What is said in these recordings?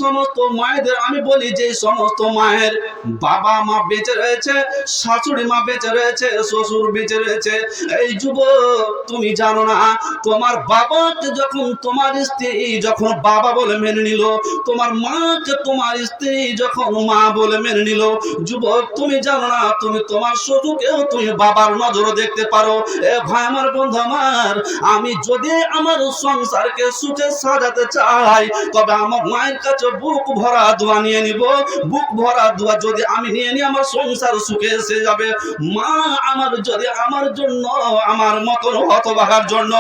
সমস্ত মায়েদের আমি বলি, যে সমস্ত মায়ের বাবা মা বেঁচে রয়েছে, শাশুড়ি মা বেঁচে রয়েছে, শ্বশুর বেঁচে রয়েছে, এই যুবক তুমি জানো না, তোমার বাবাকে যখন তোমার স্ত্রী যখন বাবা বলে মেনে নিল, তোমার মাকে তোমার স্ত্রী যখন মা বলে মেনে নিল, যুবক তুমি জানো না, তুমি তোমার শ্বশুরকেও তুমি বাবার নজরে দেখতে পারো। এ ভাই আমার, বন্ধু আমার, আমি যদি আমার সংসারকে সুখে সাজাতে চাই, তবে আমার মায়ের কাছে বুক ভরা দোয়া নিয়ে নিব। বুক ভরা দোয়া যদি আমি নিয়ে নিই, আমার সংসার সুখে এসে যাবে। মা আমার যদি আমার জন্য, আমার মতন হতভাগার জন্য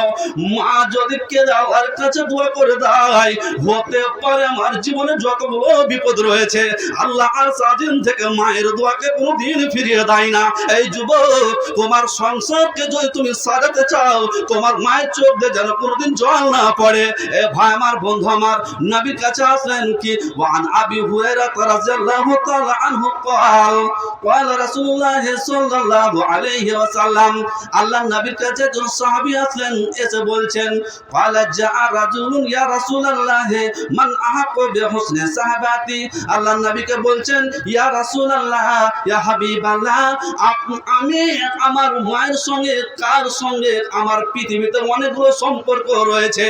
মা যদি কেঁদে আল্লাহর কাছে দোয়া করে দেয়, হতে পারে আমার জীবনে যতগুলো বিপদ রয়েছে আল্লাহ আসাদিন থেকে মায়ের দোয়াকে কোনোদিন ফিরিয়ে দেয় না। এই যুবক, তোমার সংসারকে যদি তুমি সাজাতে চাও, তোমার মায়ের চোখ দিয়ে যেন কোনোদিন জল না পড়ে। এ ভাই আমার, বন্ধু আমার, নবীর কাছে আসলেন কি, ওয়ান আবি হুরায়রা রাদিয়াল্লাহু তাআলা আনহু قال قال رسول الله صلى الله عليه وسلم, আল্লাহর নবীর কাছে একজন সাহাবী আসলেন, এসে বলছেন, قال جاء رجل يا رسول الله من احق بحسن صحبتي, আল্লাহর নবীকে বলছেন, ইয়া রাসূলুল্লাহ, ইয়া হাবিবাল্লাহ, আমি আমার মায়ের সঙ্গে কার সঙ্গে আমার পৃথিবীতে অনেকগুলো সম্পর্ক রয়েছে,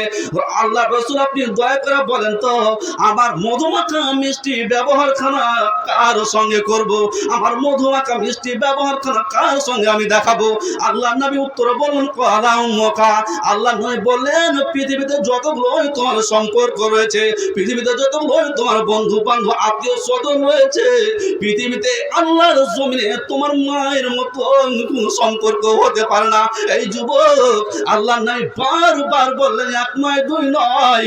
আল্লাহ রাসূল আপনি দয়া করে বলেন তো, আমার মধুমাখা মিষ্টি ব্যবহারখানা কার সঙ্গে করব, আমার মধুমাখা মিষ্টি ব্যবহারখানা কার সঙ্গে আমি দেখাবো? আল্লাহ নবী উত্তর বললেন, ক্বালা উম্মুকা, আল্লাহ নবী বললেন, পৃথিবীতে যতগুলো তোমার সম্পর্ক রয়েছে, পৃথিবীতে যতগুলো তোমার বন্ধু বান্ধব আত্মীয় স্বজন রয়েছে, পৃথিবীতে আল্লাহর জমিনে তোমার মায়ের মতন কোন সম্পর্ক হতে পারে না। এই যুবক, আল্লাহ নবী বারবার বললেন, এক নয় দুই নয়,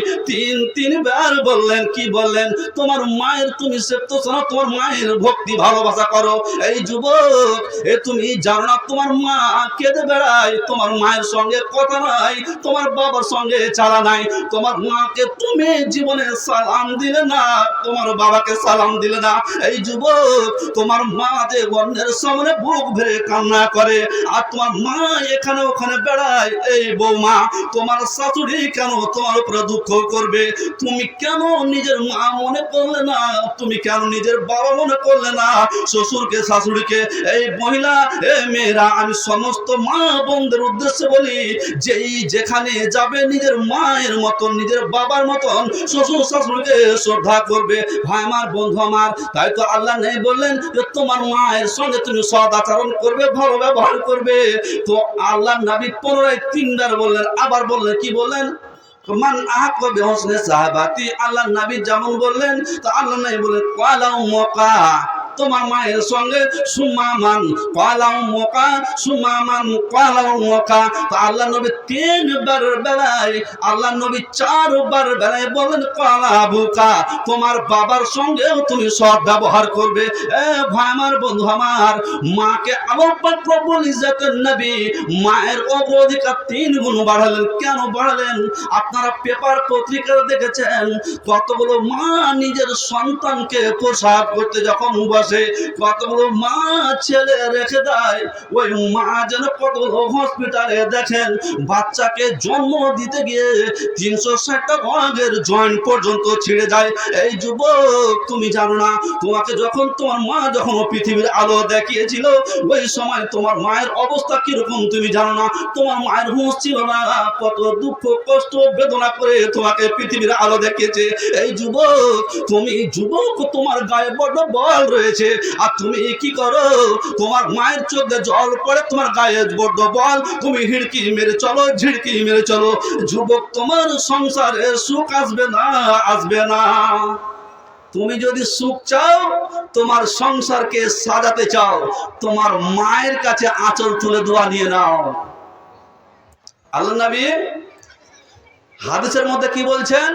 তিনবার বললেন, কি বললেন? তোমার মায়ের তুমি সেপ্তছো না, তোমার মায়ের ভক্তি ভালোবাসা করো। এই যুবক, এ তুমি জানো না, তোমার মা কেঁদে বেড়ায়, তোমার মায়ের সঙ্গে কথা নাই, তোমার বাবার সঙ্গে চালা নাই, তোমার মাকে তুমি জীবনে সালাম দিলে না, তোমার বাবাকে সালাম দিলে না। এই যুবক, তোমার মা যে অন্যের সামনে বুক ভরে কান্না করে, আর তোমার মা এখানে ওখানে বেড়ায়, এই বৌমা, তোমার শাশুড়ি কেন তোমার উপরে দুঃখ করবে? তুমি কেন নিজের মা মনে করলে না? তুমি কেন নিজের বাবা মনে করলে না? শ্বশুরকে শাশুড়িকে, এই মহিলা, এ মেয়েরা, আমি সমস্ত মা বোনদের উদ্দেশ্যে বলি, যেই যেখানে যাবে নিজের মায়ের মতন, নিজের বাবার মতন শ্বশুর শাশুড়িকে শ্রদ্ধা করবে। ভাই আমার, বন্ধু আমার, তাই তো আল্লাহ নেই বললেন যে তোমার মায়ের সঙ্গে তুমি সদ আচরণ করবে, ভালো ব্যবহার করবে। তো আল্লাহ নবী পুনরায় তিনবার বললেন, আবার বললেন, কি বললেন? মান আহাক্কা বিহুসনি সাহাবাতি, আল্লাহ নবী যেমন বললেন, তো আল্লাহ নবী বললেন, ক্বালা উম্মুকা, তোমার মায়ের সঙ্গে সুমামান, ক্বালা উম্মুকা সুমামান, ক্বালা উম্মুকা। তো আল্লাহ নবী তিনবার বেলায়, আল্লাহ নবী চারবার বেলায় বলেন, ক্বালা আবুকা, তোমার বাবার সঙ্গেও তুমি সৎ ব্যবহার করবে। এ ভাই আমার, বন্ধু আমার, মাকে আল্লাহ পাক রব্বুল ইজ্জতের নবী মায়ের অগ্রাধিকার 3 গুণ বাড়ালেন। কেন বাড়ালেন? আপনারা পেপার পত্রিকাতে দেখেছেন, কতগুলো মা নিজের সন্তানকে প্রসব করতে যখন বসে, কতগুলো মা ছেলে রেখে দেয়, ওই মা যেন কতগুলো হসপিটালে দেখেন বাচ্চাকে জন্ম দিতে গিয়ে 360টা অঙ্গের জয়েন্ট পর্যন্ত ছিঁড়ে যায়। এই যুবক, তুমি জানো না, তোমাকে যখন তোমার মা যখন পৃথিবীর আলো দেখিয়েছিল, ওই সময় তোমার মায়ের অবস্থা কিরকম তুমি জানো না। তোমার মায়ের হুঁশ ছিল না, কত দুঃখ কষ্ট বেদনা করে তোমাকে পৃথিবীর আলো দেখিয়েছে। এই যুবক, তুমি যুবক, তোমার গায়ে বড় বল রয়েছে, আর তুমি কি করো? তোমার মায়ের চোখে জল পড়ে, তোমার গায়ে বড় বল, তুমি হিড়কি মেরে চলো, ঝিড়কি মেরে চলো। যুবক, তোমার সংসারে সুখ আসবে না, আসবে না। তুমি যদি সুখ চাও, তোমার সংসারকে সাজাতে চাও, তোমার মায়ের কাছে আঁচল তুলে দোয়া নিয়ে নাও। আল্লাহ নবী হাদিসের মধ্যে কি বলছেন?